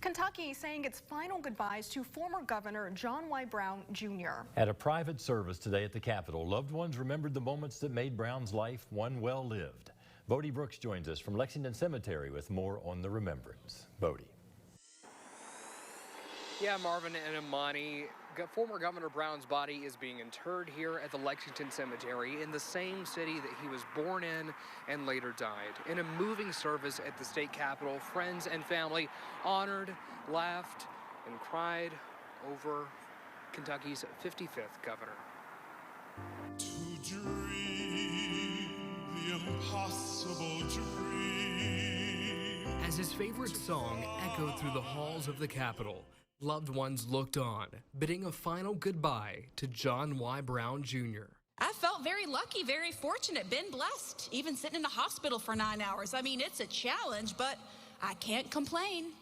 Kentucky saying its final goodbyes to former Governor John Y. Brown, Jr. At a private service today at the Capitol, loved ones remembered the moments that made Brown's life one well lived. Bodie Brooks joins us from Lexington Cemetery with more on the remembrance. Bodie. Yeah, Marvin and Imani, former Governor Brown's body is being interred here at the Lexington Cemetery in the same city that he was born in and later died. In a moving service at the state capitol, friends and family honored, laughed, and cried over Kentucky's 55th governor. To dream the impossible dream. As his favorite song echoed through the halls of the Capitol, loved ones looked on, bidding a final goodbye to John Y. Brown, Jr. I felt very lucky, very fortunate, been blessed, even sitting in a hospital for 9 hours. I mean, it's a challenge, but I can't complain.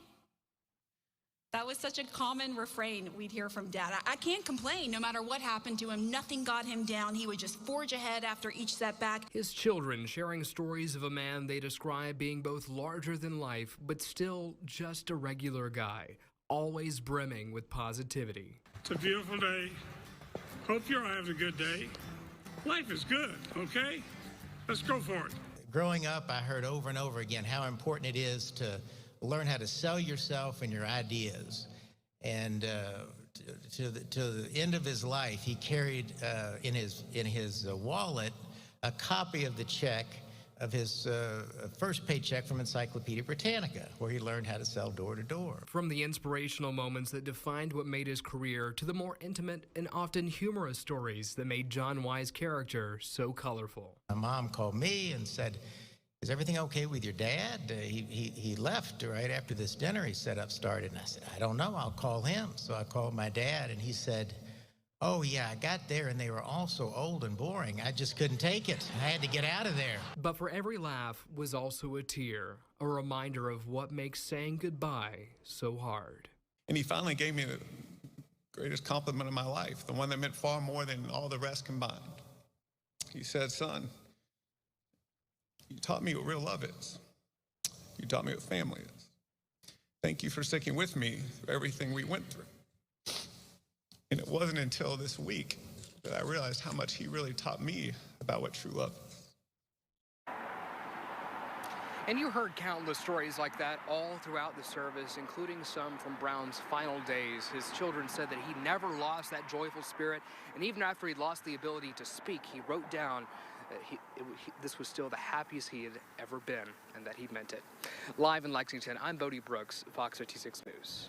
That was such a common refrain we'd hear from Dad. I can't complain no matter what happened to him. Nothing got him down. He would just forge ahead after each setback. His children sharing stories of a man they describe being both larger than life, but still just a regular guy, always brimming with positivity. It's a beautiful day. Hope you're having a good day. Life is good, okay? Let's go for it. Growing up, I heard over and over again how important it is to learn how to sell yourself and your ideas. And to the end of his life, he carried in his wallet a copy of the check of his first paycheck from Encyclopedia Britannica, where he learned how to sell door to door. From the inspirational moments that defined what made his career to the more intimate and often humorous stories that made John Y's character so colorful. My mom called me and said, "Is everything okay with your dad? He left right after this dinner he set up started." And I said, "I don't know, I'll call him." So I called my dad and he said, "Oh yeah, I got there and they were all so old and boring. I just couldn't take it. I had to get out of there." But for every laugh was also a tear, a reminder of what makes saying goodbye so hard. And he finally gave me the greatest compliment of my life, the one that meant far more than all the rest combined. He said, "Son, you taught me what real love is. You taught me what family is. Thank you for sticking with me through everything we went through." And it wasn't until this week that I realized how much he really taught me about what true love is. And you heard countless stories like that all throughout the service, including some from Brown's final days. His children said that he never lost that joyful spirit, and even after he lost the ability to speak, he wrote down that this was still the happiest he had ever been, and that he meant it. Live in Lexington, I'm Bodie Brooks, Fox 56 News.